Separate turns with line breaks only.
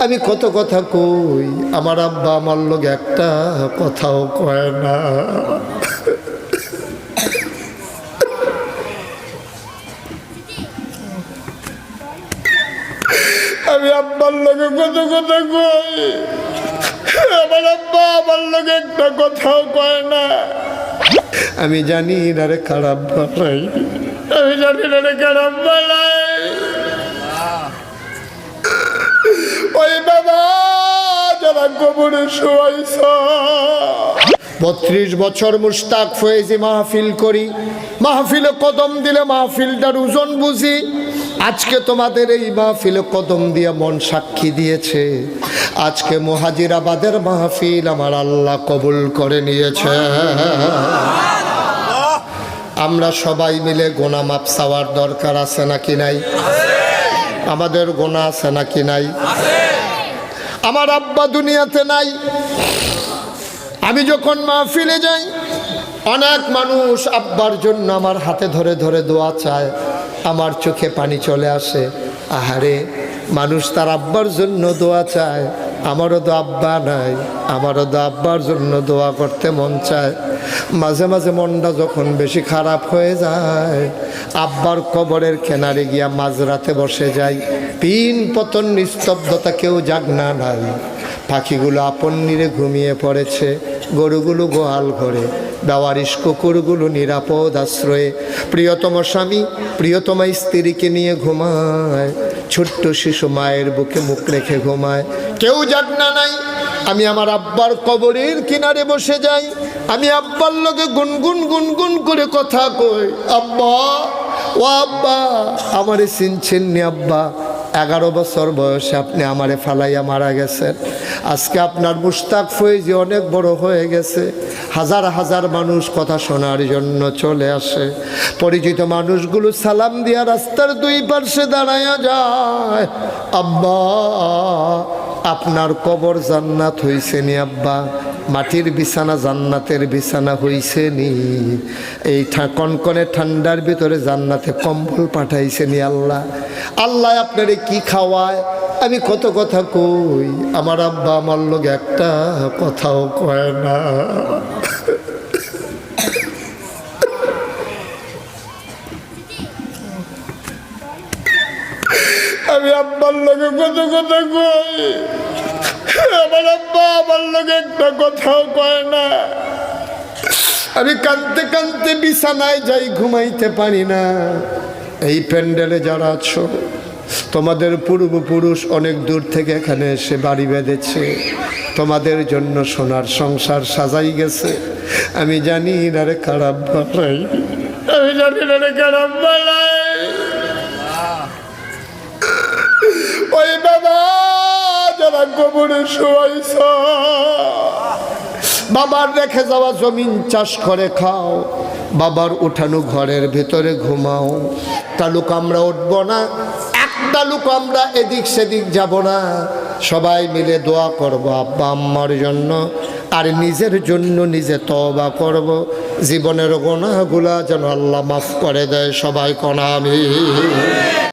আমি কত কথা কই, আমার আব্বা আমার লোক একটা কথাও কয় না। আমি আব্বার লোকে কত কথা কই, আমার আব্বা আমার লোকে একটা কথাও কয় না। আমি জানি না রে খারাপ বানাই, আমি জানি না রে খারাপ বানাই। ওই বাবা যারা কবরে শোয়াইছ, 32 বছর মুশতাক ফয়েজি মাহফিল করি, মাহফিলে কদম দিলে মাহফিলটার ওজন বুঝি। আজকে তোমাদের এই মাহফিলে কদম দিয়ে মন সাক্ষী দিয়েছে, আজকে মুহাজিরাবাদের মাহফিল আমার আল্লাহ কবুল করে নিয়েছে। আমরা সবাই মিলে গোনা মাপ চাওয়ার দরকার আছে নাকি নাই? আমাদের গোনা আছে নাকি নাই? আমার আব্বা দুনিয়াতে নাই। আমি যখন মাহফিলে যাই, অনেক মানুষ আব্বার জন্য আমার হাতে ধরে ধরে দোয়া চায়, আমার চোখে পানি চলে আসে। আহারে, মানুষ তার আব্বার জন্য দোয়া চায়, আমারও তো আব্বা নাই, আমারও তো আব্বার জন্য দোয়া করতে মন চায়। মাঝে মাঝে মনটা যখন বেশি খারাপ হয়ে যায়, আব্বার কবরের কিনারে গিয়া মাঝরাতে বসে যাই। পিন পতন নিস্তব্ধতা, কেউ জাগনা নাই, পাখিগুলো আপন নিরে ঘুমিয়ে পড়েছে, গরুগুলো গোয়াল ঘরে, বেওয়ারিশ কুকুরগুলো নিরাপদ আশ্রয়ে, প্রিয়তম স্বামী প্রিয়তমা স্ত্রীকে নিয়ে ঘুমায়, ছোট্ট শিশু মায়ের বুকে মুখ রেখে ঘুমায়, কেউ জাগনা নাই। আমি আমার আব্বার কবরের কিনারে বসে যাই, আমি আব্বার লগে গুনগুন গুনগুন করে কথা কই, আব্বা ও আব্বা, আমারে চিনছেন নি আব্বা? 11 বছর বয়সে আপনি আমারে ফালাইয়া মারা গেছেন। আজকে আপনার মুশতাক ফয়েজি অনেক বড় হয়ে গেছে, হাজার হাজার মানুষ কথা শোনার জন্য চলে আসে। পরিচিত মানুষগুলো সালাম দিয়া রাস্তার দুই পাশে দাঁড়ায়া যায়, আব্বা আপনার কবর জান্নাত হইছে নি আব্বা? মাটির বিছানা জান্নাতের বিছানা হইছে নি? এই কনকনে ঠান্ডার ভিতরে জান্নাতে কম্বল পাঠাইছে নি আল্লাহ? আল্লাহ আপনারে কি খাওয়ায়? আমি কত কথা কই, আমার আব্বা আমার লোক একটা কথাও কয় না। আমি আব্বার লোকে কত কথা কই, আমার আব্বা আমার লোকে একটা কথাও কয় না। আমি কাঁদতে কাঁদতে বিছানায় যাই, ঘুমাইতে পারি না। এই প্যান্ডেলে যারা আছো, তোমাদের পূর্বপুরুষ অনেক দূর থেকে এখানে এসে বাড়ি বেঁধেছে, তোমাদের জন্য সোনার সংসার সাজাই গেছে। আমি জানি না রে খারাপ বানাই, আমি জানি না রে খারাপ বানাই। ওই বাবা যারা কবরে শোয়াইছ, বাবার রেখে যাওয়া জমিন চাষ করে খাও, বাবার উঠানো ঘরের ভিতরে ঘুমাও। তালুক আমরা উঠবো না, একটা লোক আমরা এদিক সেদিক যাব না, সবাই মিলে দোয়া করব আব্বা আম্মার জন্য, আর নিজের জন্য নিজে তওবা করব, জীবনের গুনাহগুলা যেন আল্লাহ মাফ করে দেয়। সবাই কোন আমিন।